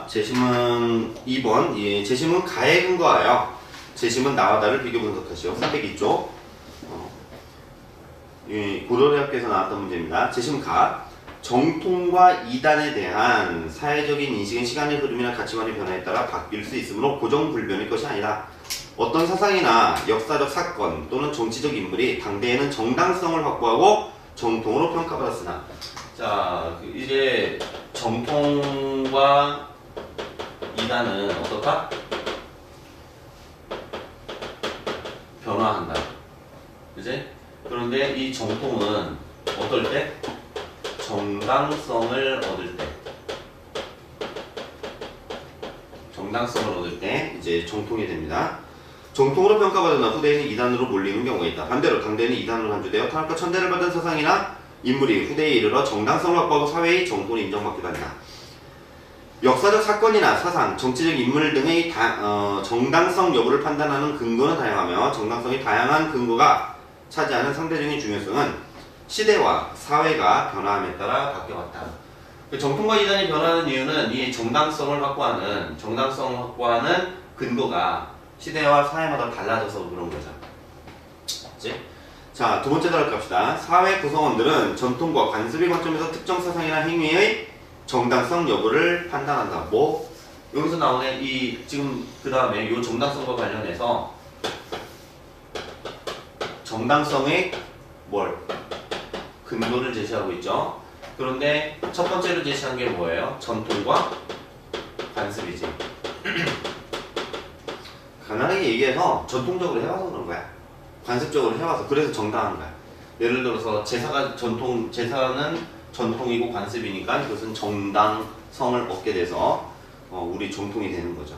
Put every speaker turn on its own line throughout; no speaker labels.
재심은 2번. 예, 재심은 가에 근거하여 재심은 나와 다를 비교 분석하시오. 302쪽. 고려대학교에서 나왔던 문제입니다. 재심 가. 정통과 이단에 대한 사회적인 인식은 시간의 흐름이나 가치관의 변화에 따라 바뀔 수 있으므로 고정불변일 것이 아니다. 어떤 사상이나 역사적 사건 또는 정치적 인물이 당대에는 정당성을 확보하고 정통으로 평가받았으나, 자, 이제 정통과 이단은 어떻다? 변화한다. 그지? 그런데 이 정통은 어떨 때? 정당성을 얻을 때. 정당성을 얻을 때 이제 정통이 됩니다. 정통으로 평가받으나 후대에는 이단으로 몰리는 경우가 있다. 반대로 당대에는 이단으로 간주되어 탄압과 천대를 받은 사상이나 인물이 후대에 이르러 정당성을 확보하고 사회의 정통을 인정받기도 한다. 역사적 사건이나 사상, 정치적 인물 등의 정당성 여부를 판단하는 근거는 다양하며 정당성이 다양한 근거가 차지하는 상대적인 중요성은 시대와 사회가 변화함에 따라 바뀌어왔다. 정통과 이단이 변하는 이유는 이 정당성을 확보하는 근거가 시대와 사회마다 달라져서 그런 거죠. 맞지? 자, 두 번째 다룰 갑시다. 사회 구성원들은 전통과 관습의 관점에서 특정 사상이나 행위의 정당성 여부를 판단한다. 뭐 여기서 나오는 이 지금 그 다음에 이 정당성과 관련해서 정당성의 근거를 제시하고 있죠. 그런데 첫 번째로 제시한 게 뭐예요? 전통과 관습이지. 간단하게 얘기해서 전통적으로 해와서 그런 거야. 관습적으로 해와서. 그래서 정당한 거야. 예를 들어서 제사는 전통이고 관습이니까 그것은 정당성을 얻게 돼서 우리 정통이 되는 거죠.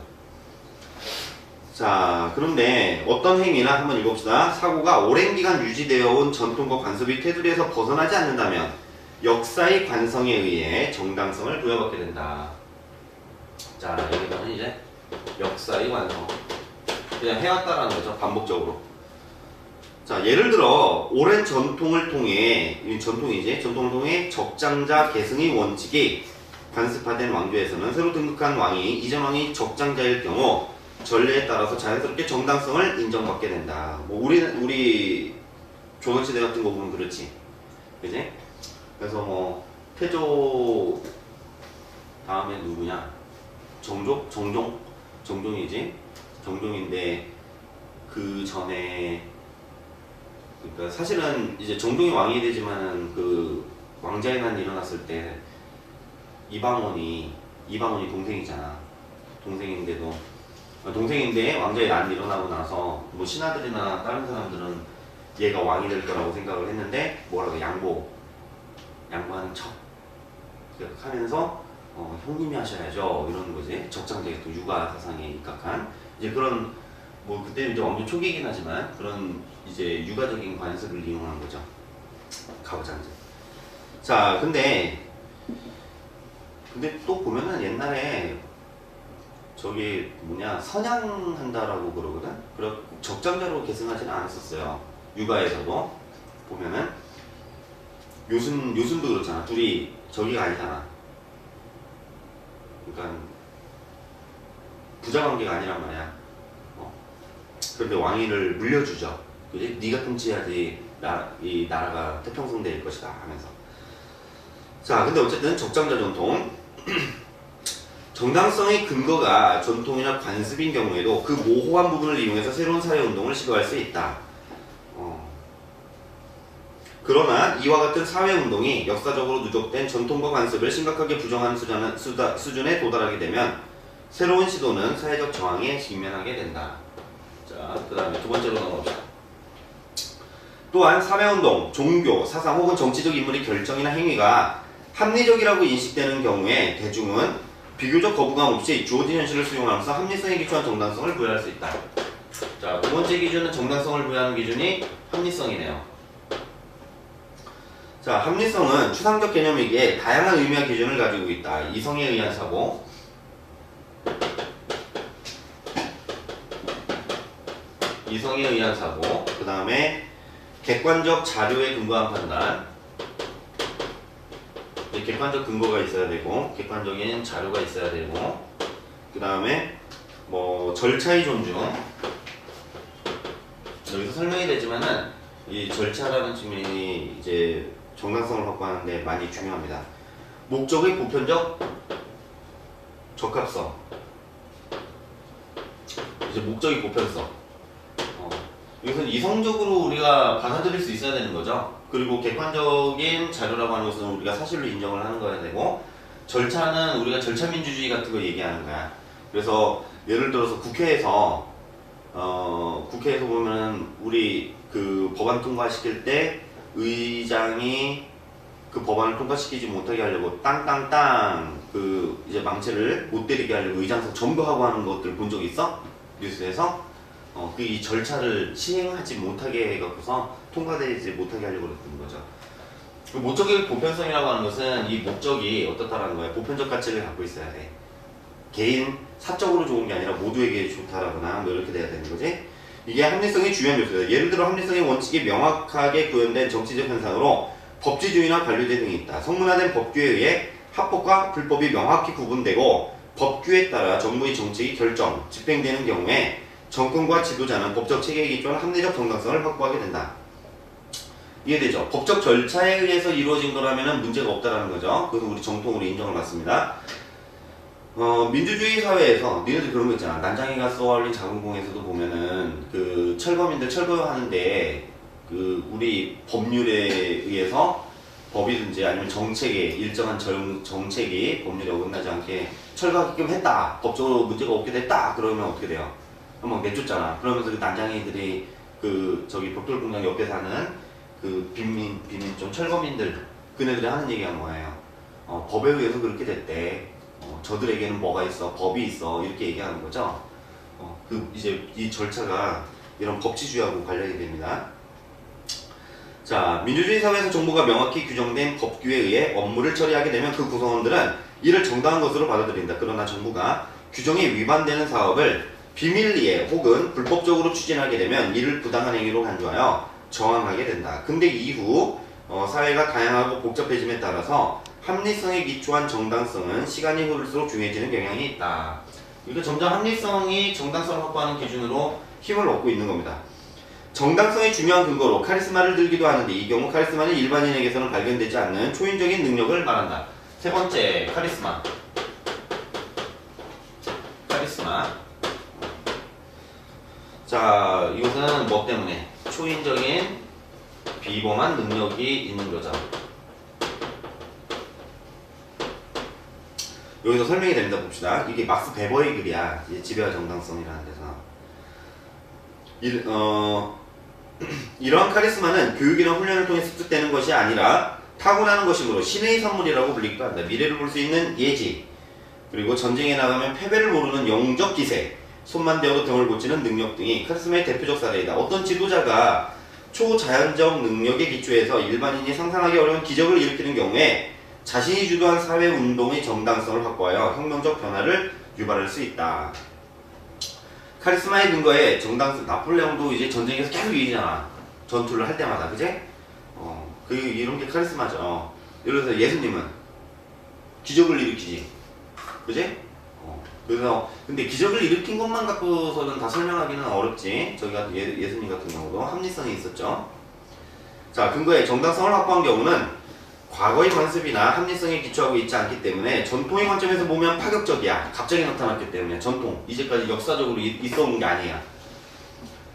자, 그런데 어떤 행위나 한번 읽어봅시다. 사고가 오랜 기간 유지되어 온 전통과 관습의 테두리에서 벗어나지 않는다면 역사의 관성에 의해 정당성을 부여받게 된다. 자, 여기서는 이제 역사의 관성. 그냥 해왔다라는 거죠. 반복적으로. 자, 예를 들어 오랜 전통을 통해, 전통을 통해 적장자 계승의 원칙이 관습화된 왕조에서는 새로 등극한 왕이 이전 왕이 적장자일 경우 전례에 따라서 자연스럽게 정당성을 인정받게 된다. 뭐 우리 조선시대 같은 거 보면 그렇지, 그지? 그래서 뭐 태조 다음에 누구냐? 정종이지. 정종인데 그 전에 그러니까 사실은 이제 정종이 왕이 되지만은 그 왕자의 난이 일어났을 때 이방원이 동생이잖아. 동생인데 왕자의 난이 일어나고 나서 뭐 신하들이나 다른 사람들은 얘가 왕이 될 거라고 생각을 했는데 뭐라고 양보하는 척 하면서 형님이 하셔야죠 이러는 거지. 적장자의 또 육아 사상에 입각한 이제 그런, 뭐 그때는 이제 완전 초기이긴 하지만 그런 이제 육아적인 관습을 이용한 거죠. 가부장제. 자, 근데 또 보면은 옛날에 저기 선양한다라고 그러거든? 적장자로 계승하지는 않았었어요. 육아에서도 보면은 요즘도 그렇잖아. 둘이 저기가 아니잖아. 그러니까 부자 관계가 아니란 말이야. 그런데 왕위를 물려주죠. 그지? 네가 통치해야지 이 나라가 태평성대일 것이다 하면서. 자, 근데 어쨌든 적장자 전통. 정당성의 근거가 전통이나 관습인 경우에도 그 모호한 부분을 이용해서 새로운 사회운동을 시도할 수 있다. 그러나 이와 같은 사회운동이 역사적으로 누적된 전통과 관습을 심각하게 부정하는 수준에 도달하게 되면 새로운 시도는 사회적 저항에 직면하게 된다. 자, 그 다음에 두 번째로 넘어갑시다. 또한 사회운동, 종교, 사상 혹은 정치적 인물의 결정이나 행위가 합리적이라고 인식되는 경우에 대중은 비교적 거부감 없이 주어진 현실을 수용하면서 합리성에 기초한 정당성을 부여할 수 있다. 자, 두 번째 기준은 정당성을 부여하는 기준이 합리성이네요. 자, 합리성은 추상적 개념이기에 다양한 의미와 기준을 가지고 있다. 이성에 의한 사고, 그 다음에 객관적 자료에 근거한 판단, 이제 객관적 근거가 있어야 되고, 객관적인 자료가 있어야 되고, 그 다음에 뭐 절차의 존중. 여기서 설명이 되지만은 이 절차라는 측면이 이제 정당성을 확보하는데 많이 중요합니다. 목적의 보편적 적합성. 이제 목적의 보편성. 이것은 이성적으로 우리가 받아들일 수 있어야 되는 거죠. 그리고 객관적인 자료라고 하는 것은 우리가 사실로 인정을 하는 거야 되고, 절차는 우리가 절차민주주의 같은 거 얘기하는 거야. 그래서 예를 들어서 국회에서 보면은 우리 그 법안 통과시킬 때 의장이 그 법안을 통과시키지 못하게 하려고 땅땅땅 그 이제 망치를 못 때리게 하려고 의장석 점거하고 하는 것들 본 적 있어? 뉴스에서? 그 이 절차를 시행하지 못하게 해갖고서 통과되지 못하게 하려고 그랬던 거죠. 그 목적의 보편성이라고 하는 것은 이 목적이 어떻다라는 거야. 보편적 가치를 갖고 있어야 돼. 개인 사적으로 좋은 게 아니라 모두에게 좋다라거나 뭐 이렇게 돼야 되는 거지. 이게 합리성의 중요한 요소다. 예를 들어 합리성의 원칙이 명확하게 구현된 정치적 현상으로 법치주의나 관료제 등이 있다. 성문화된 법규에 의해 합법과 불법이 명확히 구분되고 법규에 따라 정부의 정책이 결정, 집행되는 경우에 정권과 지도자는 법적 체계에 기초한 합리적 정당성을 확보하게 된다. 이해되죠? 법적 절차에 의해서 이루어진 거라면 문제가 없다라는 거죠. 그래서 우리 정통으로 인정을 받습니다. 민주주의 사회에서 니네들 그런 거 있잖아. 난장이가 쏘아올린 작은 공에서도 보면은 그 철거민들 철거하는데 그 우리 법률에 의해서 법이든지 아니면 정책에 일정한 정책이 법률에 어긋나지 않게 철거하게끔 했다. 법적으로 문제가 없게 됐다. 그러면 어떻게 돼요? 막 내쫓잖아. 그러면서 그 난장이들이 그 저기 벽돌공장 옆에 사는 그 빈민좀 철거민들 그네들이 하는 얘기가 뭐예요? 법에 의해서 그렇게 됐대. 저들에게는 뭐가 있어? 법이 있어. 이렇게 얘기하는 거죠. 그 이제 이 절차가 이런 법치주의하고 관련이 됩니다. 자, 민주주의 사회에서 정부가 명확히 규정된 법규에 의해 업무를 처리하게 되면 그 구성원들은 이를 정당한 것으로 받아들인다. 그러나 정부가 규정에 위반되는 사업을 비밀리에 혹은 불법적으로 추진하게 되면 이를 부당한 행위로 간주하여 정황하게 된다. 근데 이후 사회가 다양하고 복잡해짐에 따라서 합리성에 기초한 정당성은 시간이 흐를수록 중요해지는 경향이 있다. 그러니까 점점 합리성이 정당성을 확보하는 기준으로 힘을 얻고 있는 겁니다. 정당성의 중요한 근거로 카리스마를 들기도 하는데 이 경우 카리스마는 일반인에게서는 발견되지 않는 초인적인 능력을 말한다. 세 번째, 카리스마. 자, 이것은 뭐 때문에? 초인적인 비범한 능력이 있는 거죠. 여기서 설명이 됩니다. 봅시다. 이게 막스 베버의 글이야. 지배와 정당성이라는 데서. 이러한 카리스마는 교육이나 훈련을 통해 습득되는 것이 아니라 타고나는 것이므로 신의 선물이라고 불리기도 한다. 미래를 볼 수 있는 예지, 그리고 전쟁에 나가면 패배를 모르는 영적 기세, 손만 대어도 등을 고치는 능력 등이 카리스마의 대표적 사례이다. 어떤 지도자가 초자연적 능력에 기초해서 일반인이 상상하기 어려운 기적을 일으키는 경우에 자신이 주도한 사회운동의 정당성을 확보하여 혁명적 변화를 유발할 수 있다. 카리스마의 근거에 정당성, 나폴레옹도 이제 전쟁에서 계속 이기잖아. 전투를 할 때마다, 그제? 이런 게 카리스마죠. 예를 들어서 예수님은 기적을 일으키지. 그제? 그래서, 근데 기적을 일으킨 것만 갖고서는 다 설명하기는 어렵지. 저기 같은 예수님 같은 경우도 합리성이 있었죠. 자, 근거에 정당성을 확보한 경우는 과거의 관습이나 합리성에 기초하고 있지 않기 때문에 전통의 관점에서 보면 파격적이야. 갑자기 나타났기 때문에 전통, 이제까지 역사적으로 있어온 게 아니야.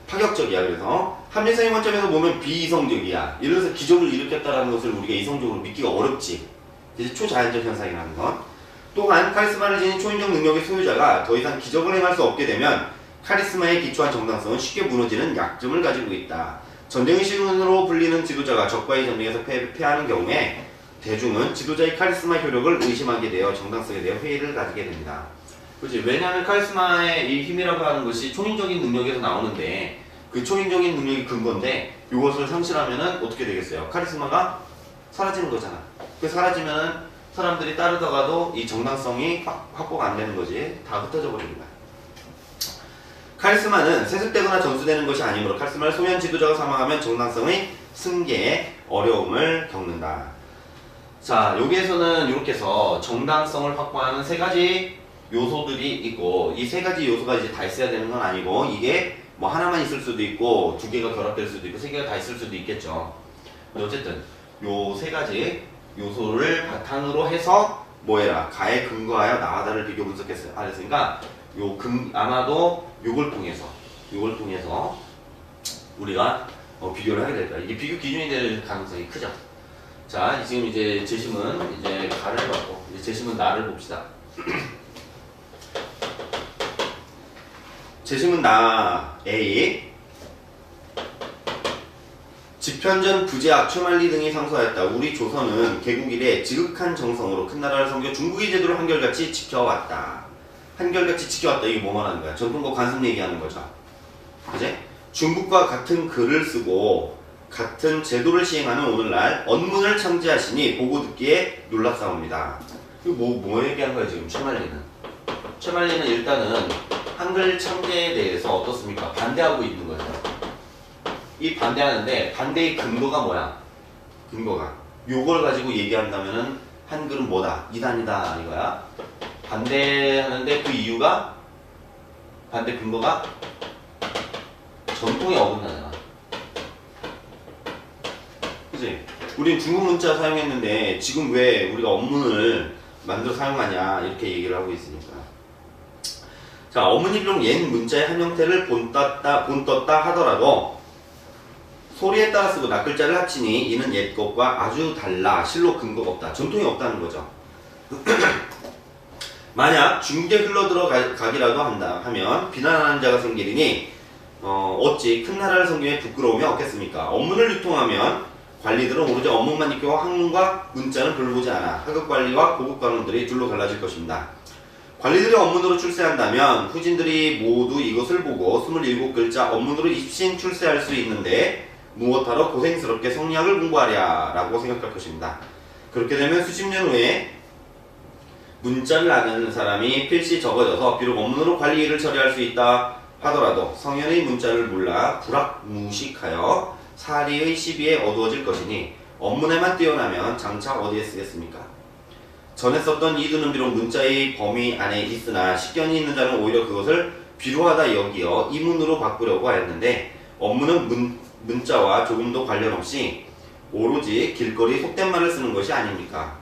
파격적이야. 그래서 합리성의 관점에서 보면 비이성적이야. 예를 들어서 기적을 일으켰다는 것을 우리가 이성적으로 믿기가 어렵지. 이제 초자연적 현상이라는 건. 또한 카리스마를 지닌 초인적 능력의 소유자가 더 이상 기적을 행할 수 없게 되면 카리스마에 기초한 정당성은 쉽게 무너지는 약점을 가지고 있다. 전쟁의 신으로 불리는 지도자가 적과의 전쟁에서 패하는 경우에 대중은 지도자의 카리스마 효력을 의심하게 되어 정당성에 대해 회의를 가지게 됩니다. 그렇지? 왜냐하면 카리스마의 이 힘이라고 하는 것이 초인적인 능력에서 나오는데 그 초인적인 능력이 근거인데 이것을 상실하면은 어떻게 되겠어요? 카리스마가 사라지는 거잖아. 그 사라지면은 사람들이 따르다가도 이 정당성이 확보가 안 되는 거지. 다 흩어져 버립니다. 카리스마는 세습되거나 전수되는 것이 아니므로 카리스마를 소유한 지도자가 사망하면 정당성의 승계에 어려움을 겪는다. 자, 여기에서는 이렇게 해서 정당성을 확보하는 세 가지 요소들이 있고, 이 세 가지 요소가 이제 다 있어야 되는 건 아니고, 이게 뭐 하나만 있을 수도 있고, 두 개가 결합될 수도 있고, 세 개가 다 있을 수도 있겠죠. 어쨌든 요 세 가지 요소를 바탕으로 해서 뭐해라, 가에 근거하여 나하다를 비교 분석했어요. 그랬으니까 아마도 요걸 통해서 우리가 비교를 하게 될 거야. 이게 비교 기준이 될 가능성이 크죠. 자, 지금 이제 재심은 이제 가를 해봤고, 이제 재심은 나를 봅시다. 재심은 나 A. 집현전, 부제악, 최만리 등이 상소하였다. 우리 조선은 개국 이래 지극한 정성으로 큰 나라를 섬겨 중국의 제도를 한결같이 지켜왔다. 한결같이 지켜왔다. 이게 뭐 말하는 거야? 전통과 관습 얘기하는 거죠. 그지? 중국과 같은 글을 쓰고 같은 제도를 시행하는 오늘날 언문을 창제하시니 보고 듣기에 놀랍사옵니다. 이거 뭐 얘기하는 거야 지금 최만리는? 최만리는 일단은 한글 창제에 대해서 어떻습니까? 반대하고 있는 거죠. 이 반대하는데 반대의 근거가 뭐야? 근거가 요걸 가지고 얘기한다면은 한글은 뭐다? 이단이다 이거야. 반대하는데 그 이유가 반대 근거가 전통에 어긋나잖아. 그치? 우린 중국 문자 사용했는데 지금 왜 우리가 언문을 만들어 사용하냐 이렇게 얘기를 하고 있으니까. 자, 어문이비록 옛 문자의 한 형태를 본떴다 하더라도 소리에 따라 쓰고 낱글자를 합치니 이는 옛 것과 아주 달라 실로 근거가 없다. 전통이 없다는 거죠. 만약 중국에 흘러들어가기라도 한다 하면 비난하는 자가 생기리니 어찌 큰 나라를 섬김에 부끄러움이 없겠습니까? 언문을 유통하면 관리들은 오로지 언문만 익히고 학문과 문자는 별로 보지 않아 하급관리와 고급관원들이 둘로 갈라질 것입니다. 관리들이 언문으로 출세한다면 후진들이 모두 이것을 보고 27글자 언문으로 입신 출세할 수 있는데 무엇하러 고생스럽게 성리학을 공부하랴 라고 생각할 것입니다. 그렇게 되면 수십 년 후에 문자를 아는 사람이 필시 적어져서 비록 언문으로 관리 일을 처리할 수 있다 하더라도 성현의 문자를 몰라 불악무식하여 사리의 시비에 어두워질 것이니 언문에만 뛰어나면 장차 어디에 쓰겠습니까? 전에 썼던 이두는 비록 문자의 범위 안에 있으나 식견이 있는 자는 오히려 그것을 비루하다 여기어 이문으로 바꾸려고 하였는데 언문은 문자와 조금도 관련 없이 오로지 길거리 속된 말을 쓰는 것이 아닙니까?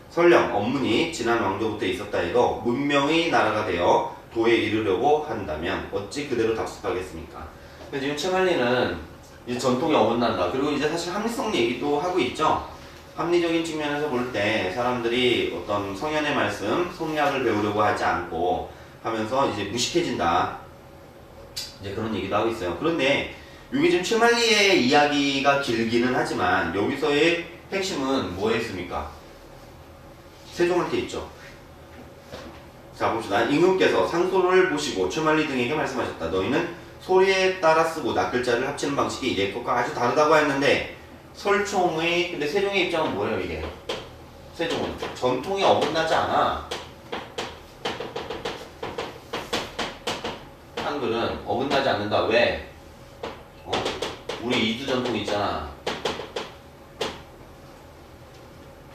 설령 언문이 지난 왕조부터 있었다 해도 문명의 나라가 되어 도에 이르려고 한다면 어찌 그대로 답습하겠습니까? 지금 최만리는 이제 전통이 어긋난다. 그리고 이제 사실 합리성 얘기도 하고 있죠. 합리적인 측면에서 볼 때 사람들이 어떤 성현의 말씀, 성리학을 배우려고 하지 않고 하면서 이제 무식해진다. 이제 그런 얘기도 하고 있어요. 그런데 여기 지금 최만리의 이야기가 길기는 하지만 여기서의 핵심은 뭐에 있습니까? 세종한테 있죠. 자, 봅시다. 임금께서 상소를 보시고 최만리 등에게 말씀하셨다. 너희는 소리에 따라 쓰고 낱글자를 합치는 방식이 옛 것과 아주 다르다고 했는데 근데 세종의 입장은 뭐예요 이게? 세종은 전통이 어긋나지 않아. 한글은 어긋나지 않는다. 왜? 우리 이두 전통 있잖아.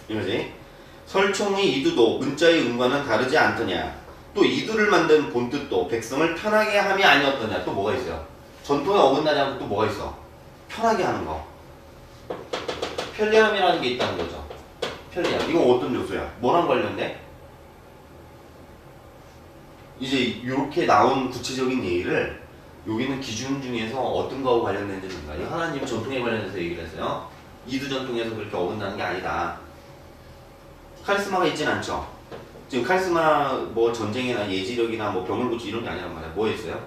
이거지? 설총의 이두도 문자의 음과는 다르지 않더냐. 또 이두를 만든 본뜻도 백성을 편하게 함이 아니었더냐. 또 뭐가 있어요? 전통에 어긋나지 않고 또 뭐가 있어? 편하게 하는 거. 편리함이라는 게 있다는 거죠. 편리함. 이건 어떤 요소야? 뭐랑 관련돼? 이제 이렇게 나온 구체적인 얘기를 여기는 기준 중에서 어떤 거하고 관련된지 뭔가. 하나님 전통에 관련해서 얘기를 했어요. 이두 전통에서 그렇게 어긋나는 게 아니다. 카리스마가 있진 않죠. 지금 카리스마 뭐 전쟁이나 예지력이나 뭐 병을 고치 이런 게 아니란 말이야. 뭐 있어요?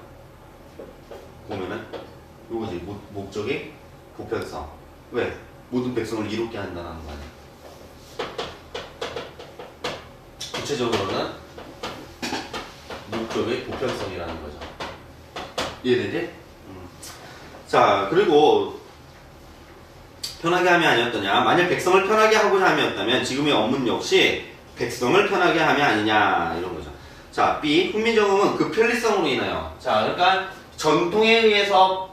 보면은 요거지. 목적의 보편성. 왜? 모든 백성을 이롭게 한다는 거 아니야. 구체적으로는 목적의 보편성이라는 거죠. 이해되지? 자, 그리고 편하게 함이 아니었더냐. 만약 백성을 편하게 하고자 함이었다면 지금의 언문 역시 백성을 편하게 함이 아니냐 이런 거죠. 자, B. 훈민정음은 그 편리성으로 인하여. 자, 그러니까 전통에 의해서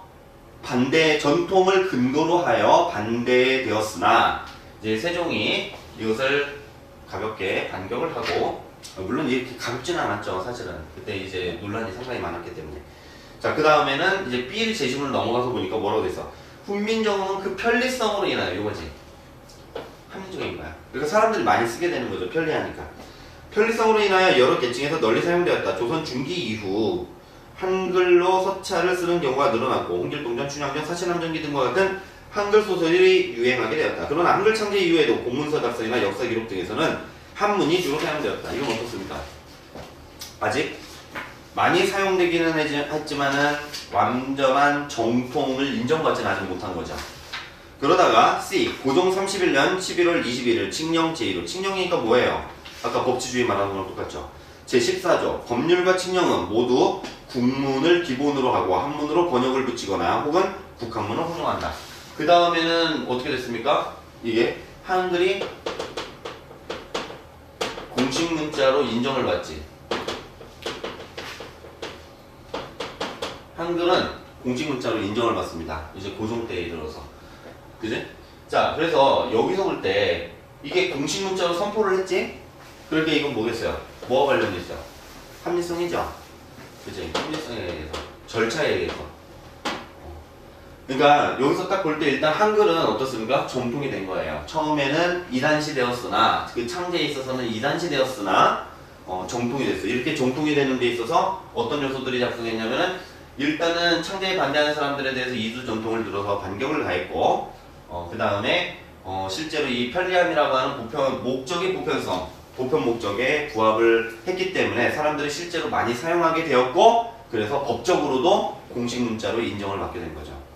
전통을 근거로 하여 반대되었으나 이제 세종이 이것을 가볍게 반격을 하고, 물론 이렇게 가볍지는 않았죠, 사실은. 그때 이제 논란이 상당히 많았기 때문에. 자, 그 다음에는 이제 B일 제시문을 넘어가서 보니까 뭐라고 돼있어? 훈민정음은 그 편리성으로 인하여, 이거지. 합리적인 거야. 그러니까 사람들이 많이 쓰게 되는 거죠, 편리하니까. 편리성으로 인하여 여러 계층에서 널리 사용되었다. 조선 중기 이후 한글로 서찰을 쓰는 경우가 늘어났고, 홍길동전, 춘향전, 사신함전기 등과 같은 한글 소설이 유행하게 되었다. 그러나 한글 창제 이후에도 공문서 작성이나 역사 기록 등에서는 한문이 주로 사용되었다. 이건 어떻습니까? 아직 많이 사용되기는 했지만은 완전한 정통을 인정받지는 아직 못한 거죠. 그러다가 C. 고종 31년 11월 21일 칙령 제1호. 칙령이니까 뭐예요? 아까 법치주의 말하는 거랑 똑같죠. 제14조. 법률과 칙령은 모두 국문을 기본으로 하고 한문으로 번역을 붙이거나 혹은 국한문을 혼용한다. 그 다음에는 어떻게 됐습니까? 이게 한글이 공식 문자로 인정을 받지. 한글은 공식 문자로 인정을 받습니다. 이제 고종 때에 이르러서. 그지? 자, 그래서 여기서 볼 때 이게 공식 문자로 선포를 했지? 그러니까 이건 뭐겠어요? 뭐와 관련돼 있어요? 합리성이죠? 그지? 합리성에 대해서. 절차에 대해서. 그러니까 여기서 딱 볼 때 일단 한글은 어떻습니까? 정통이 된 거예요. 처음에는 이단시되었으나 그 창제에 있어서는 이단시되었으나 정통이 됐어요. 이렇게 정통이 되는 데 있어서 어떤 요소들이 작동했냐면은 일단은 창제에 반대하는 사람들에 대해서 이주 전통을 들어서 반격을 가했고 그 다음에 실제로 이 편리함이라고 하는 목적의 보편성, 보편 목적에 부합을 했기 때문에 사람들이 실제로 많이 사용하게 되었고 그래서 법적으로도 공식 문자로 인정을 받게 된 거죠.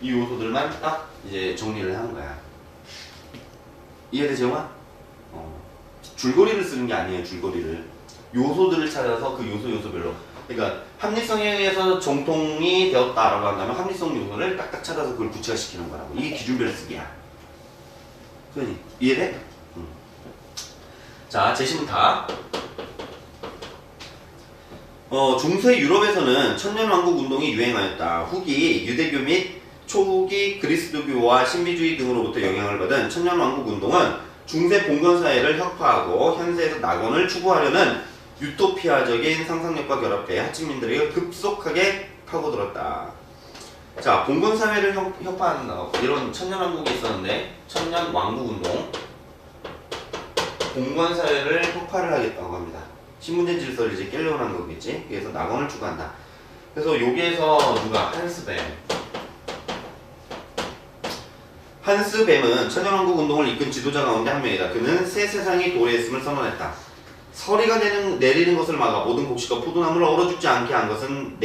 이 요소들만 딱 이제 정리를 하는 거야. 이해되지, 영아? 줄거리를 쓰는 게 아니에요, 줄거리를. 요소들을 찾아서 그 요소별로. 그러니까 합리성에 의해서 정통이 되었다라고 한다면 합리성 요소를 딱딱 찾아서 그걸 구체화시키는 거라고. 이게 기준별 쓰기야. 그러니 이해돼? 자, 제시문 다. 중세 유럽에서는 천년왕국 운동이 유행하였다. 후기 유대교 및 초기 그리스도교와 신비주의 등으로부터 영향을 받은 천년왕국 운동은 중세 봉건사회를 혁파하고 현세에서 낙원을 추구하려는 유토피아적인 상상력과 결합해 하층민들에게 급속하게 파고들었다. 자, 봉건사회를 혁파하는 이런 천년왕국이 있었는데 천년왕국 운동 봉건사회를 혁파를 하겠다고 합니다. 신분제 질서를 이제 깨려는 거겠지. 그래서 낙원을 추구한다. 그래서 여기에서 누가 한스 뱀은 천년왕국 운동을 이끈 지도자 가운데 한 명이다. 그는 새 세상이 도래했음을 선언했다. 서리가 내리는 것을 막아 모든 곡식과 포도나무를 얼어 죽지 않게 한 것은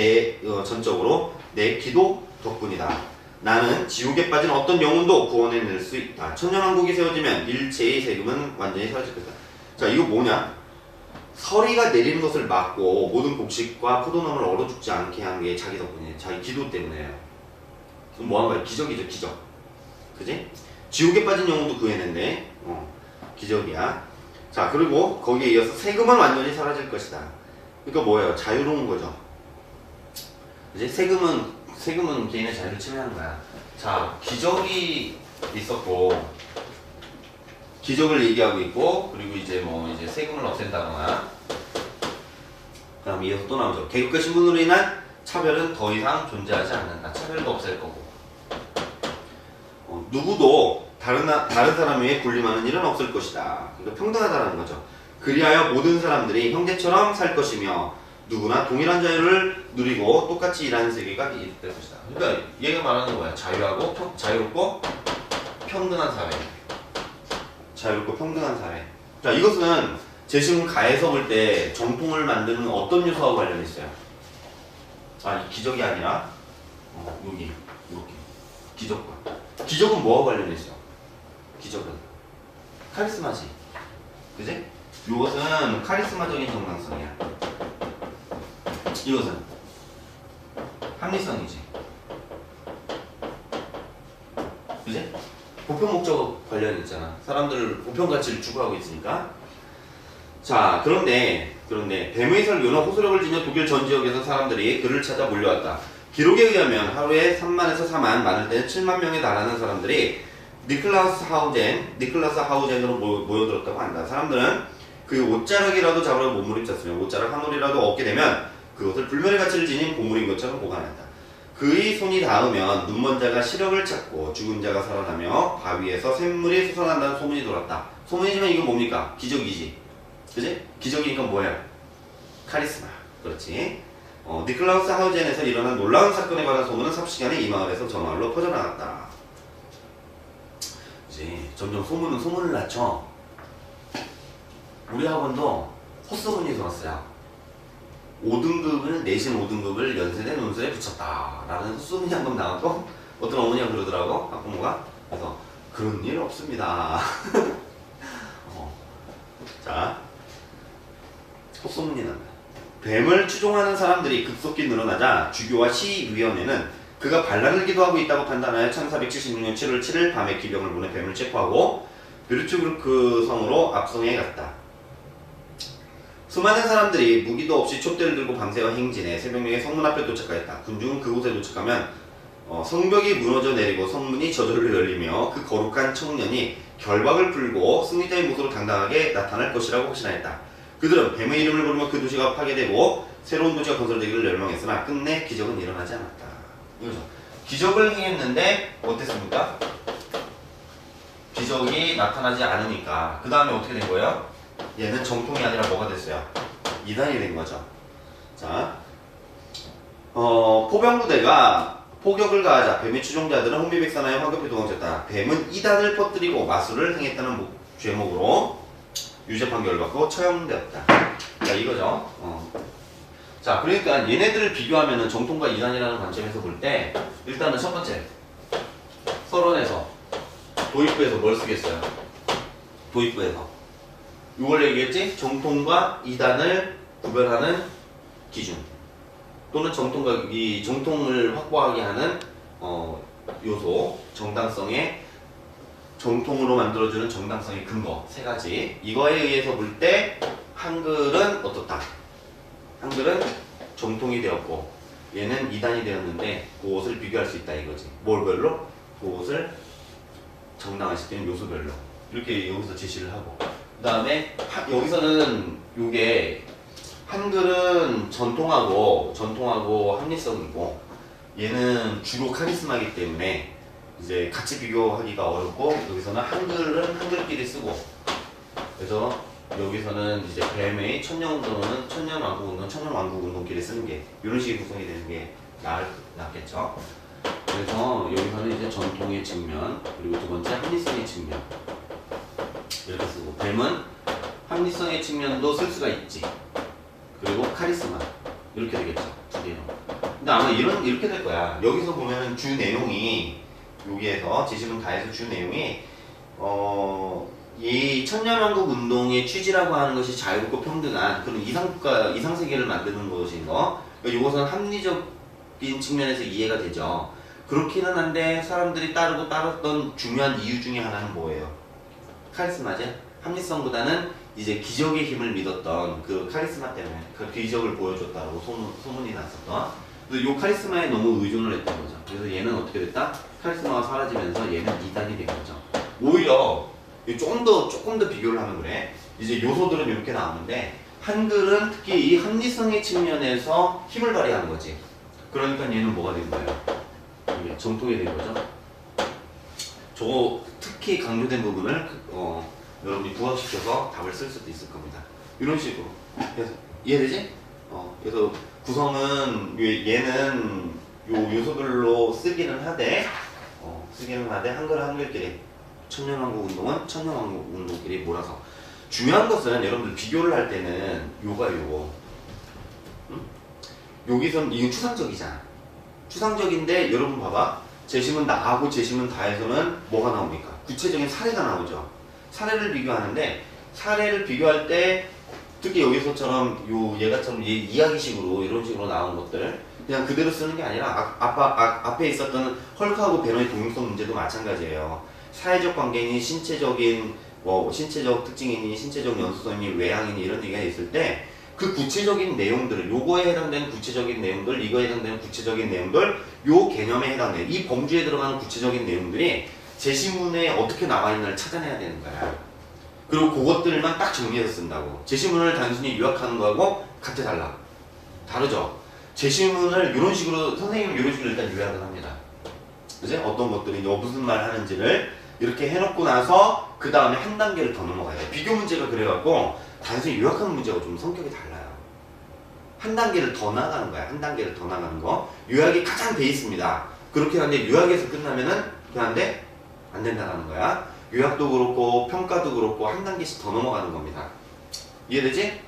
전적으로 내 기도 덕분이다. 나는 지옥에 빠진 어떤 영혼도 구원해낼 수 있다. 천년왕국이 세워지면 일체의 세금은 완전히 사라질 것이다. 자, 이거 뭐냐? 서리가 내리는 것을 막고 모든 곡식과 포도나무를 얼어 죽지 않게 한 게 자기 덕분이에요. 자기 기도 때문에요. 그럼 뭐 한 거야? 기적이죠, 기적. 그지? 지옥에 빠진 영혼도 구해낸대. 기적이야. 자, 그리고 거기에 이어서 세금은 완전히 사라질 것이다. 그러니까 뭐예요? 자유로운 거죠. 이제 세금은 개인의 자유를 침해하는 거야. 자, 기적이 있었고, 기적을 얘기하고 있고, 그리고 이제 이제 세금을 없앤다거나, 그 다음 이어서 또 나오죠. 계급과 신분으로 인한 차별은 더 이상 존재하지 않는다. 차별도 없앨 거고. 누구도 다른 사람에 의해 군림하는 일은 없을 것이다. 그러니까 평등하다는 거죠. 그리하여 모든 사람들이 형제처럼 살 것이며 누구나 동일한 자유를 누리고 똑같이 일하는 세계가 될 것이다. 그러니까 얘가 말하는 거야. 자유롭고 평등한 사회. 자유롭고 평등한 사회. 자, 이것은 제시문 가에서 볼 때 정통을 만드는 어떤 요소와 관련이 있어요? 이 기적이 아니라 여기 이렇게 기적과. 기적은 뭐와 관련이 있어? 기적은 카리스마지. 그지? 이것은 카리스마적인 정당성이야. 이것은 합리성이지. 그지? 보편 목적 관련이 있잖아. 사람들 보편 가치를 추구하고 있으니까. 자, 그런데 뱀의 설교는 호소력을 지녀 독일 전 지역에서 사람들이 그를 찾아 몰려왔다. 기록에 의하면 하루에 3만에서 4만, 많을 때는 7만 명에 달하는 사람들이 니클라스 하우젠으로 모여들었다고 한다. 사람들은 그 옷자락이라도 잡으려고 몸부림쳤으며 옷자락 한 올이라도 얻게 되면 그것을 불멸의 가치를 지닌 보물인 것처럼 보관한다. 그의 손이 닿으면 눈먼 자가 시력을 찾고 죽은 자가 살아나며 바위에서 샘물이 솟아난다는 소문이 돌았다. 소문이지만 이건 뭡니까? 기적이지. 그지? 기적이니까 뭐예요? 카리스마. 그렇지. 니클라우스 하우젠에서 일어난 놀라운 사건에 관한 소문은 삽시간에 이 마을에서 저 마을로 퍼져나갔다. 이제 점점 소문은 소문을 낳죠. 우리 학원도 헛소문이 돌았어요. 5등급을 내신 5등급을 연세대 논술에 붙였다 라는 헛소문이 한번 나왔고 어떤 어머니가 그러더라고 학부모가. 그래서 그런 일 없습니다. 자, 헛소문이 난다. 뱀을 추종하는 사람들이 급속히 늘어나자 주교와 시위원회는 그가 반란을 기도하고 있다고 판단하여 1476년 7월 7일 밤에 기병을 보내 뱀을 체포하고 뷰르츠부르크 성으로 압송해 갔다. 수많은 사람들이 무기도 없이 촛대를 들고 밤새워 행진해 새벽녘에 성문 앞에 도착하였다. 군중은 그곳에 도착하면 성벽이 무너져 내리고 성문이 저절로 열리며 그 거룩한 청년이 결박을 풀고 승리자의 모습으로 당당하게 나타날 것이라고 확신하였다. 그들은 뱀의 이름을 부르며 그 도시가 파괴되고 새로운 도시가 건설되기를 열망했으나 끝내 기적은 일어나지 않았다. 이거죠. 기적을 행했는데 어땠습니까? 기적이 나타나지 않으니까 그 다음에 어떻게 된 거예요? 얘는 정통이 아니라 뭐가 됐어요? 이단이 된 거죠. 자, 포병부대가 포격을 가하자 뱀의 추종자들은 혼비백산하여 황급히 도망쳤다. 뱀은 이단을 퍼뜨리고 마술을 행했다는 죄목으로 유죄 판결을 받고 처형되었다. 자, 이거죠. 자, 그러니까 얘네들을 비교하면은 정통과 이단이라는 관점에서 볼 때 일단은 첫 번째 서론에서 도입부에서 뭘 쓰겠어요? 도입부에서 이걸 얘기했지? 정통과 이단을 구별하는 기준 또는 정통을 확보하게 하는 요소, 정통으로 만들어주는 정당성의 근거 세 가지. 이거에 의해서 볼 때 한글은 어떻다? 한글은 정통이 되었고 얘는 이단이 되었는데 그것을 비교할 수 있다 이거지. 뭘 별로? 그것을 정당화시키는 요소별로 이렇게 여기서 제시를 하고 그 다음에 여기서는 요게 한글은 전통하고 합리성이고 얘는 주로 카리스마이기 때문에 이제 같이 비교하기가 어렵고 여기서는 한글은 한글끼리 쓰고 그래서 여기서는 이제 뱀의 천년운동은 천년왕국운동, 천년왕국운동끼리 쓰는 게 이런 식의 구성이 되는 게 낫겠죠. 그래서 여기서는 이제 전통의 측면 그리고 두 번째 합리성의 측면 이렇게 쓰고 뱀은 합리성의 측면도 쓸 수가 있지. 그리고 카리스마 이렇게 되겠죠. 두 개로. 근데 아마 이렇게 될 거야. 여기서 보면은 주 내용이 여기에서 제시문 다해서 주 내용이 이 천년왕국 운동의 취지라고 하는 것이 자유롭고 평등한 그런 이상세계를 만드는 것인 거. 그러니까 이것은 합리적인 측면에서 이해가 되죠. 그렇기는 한데 사람들이 따랐던 중요한 이유 중에 하나는 뭐예요? 카리스마제? 합리성보다는 이제 기적의 힘을 믿었던 그 카리스마 때문에 그 기적을 보여줬다고 소문이 났었던. 그래서 이 카리스마에 너무 의존을 했던 거죠. 그래서 얘는 어떻게 됐다? 카리스마가 사라지면서 얘는 이단이 된 거죠. 오히려 조금 더 비교를 하면 그래. 이제 요소들은 이렇게 나오는데 한글은 특히 이 합리성의 측면에서 힘을 발휘하는 거지. 그러니까 얘는 뭐가 된 거예요? 이게 정통이 된 거죠. 저거 특히 강조된 부분을 여러분이 부합시켜서 답을 쓸 수도 있을 겁니다. 이런 식으로. 그래서 이해되지? 그래서 구성은 얘는 요 요소별로 쓰기는 하되 한글끼리 천년왕국 운동은 천년왕국 운동끼리 몰아서. 중요한 것은 여러분들 비교를 할 때는 요거 응? 여기선 이건 추상적이잖아. 추상적인데 여러분 봐봐. 제시문 나하고 제시문 다에서는 뭐가 나옵니까? 구체적인 사례가 나오죠. 사례를 비교하는데 사례를 비교할 때 특히 여기서처럼 얘가처럼 이야기식으로 이런 식으로 나온 것들 그냥 그대로 쓰는 게 아니라 앞에 있었던 헐크하고 배너의 동용성 문제도 마찬가지예요. 사회적 관계니 신체적 특징이니 신체적 연수성이니 외향이니 이런 얘기가 있을 때 그 구체적인 내용들을 요거에 해당되는 구체적인 내용들 이거에 해당되는 구체적인 내용들 요 개념에 해당되는 이 범주에 들어가는 구체적인 내용들이 제시문에 어떻게 나와 있는지를 찾아내야 되는 거야. 그리고 그것들만 딱 정리해서 쓴다고. 제시문을 단순히 요약하는 거하고 각자 달라. 다르죠? 제시문을 이런 식으로, 선생님은 이런 식으로 일단 요약을 합니다. 그지? 어떤 것들이 무슨 말 하는지를 이렇게 해놓고 나서 그 다음에 한 단계를 더 넘어가야 돼. 비교 문제가 그래갖고 단순히 요약하는 문제가 좀 성격이 달라요. 한 단계를 더 나가는 거야. 한 단계를 더 나가는 거. 요약이 가장 베이스입니다. 그렇긴 한데 요약에서 끝나면은 그런데 안 된다는 거야. 요약도 그렇고 평가도 그렇고 한 단계씩 더 넘어가는 겁니다. 이해되지?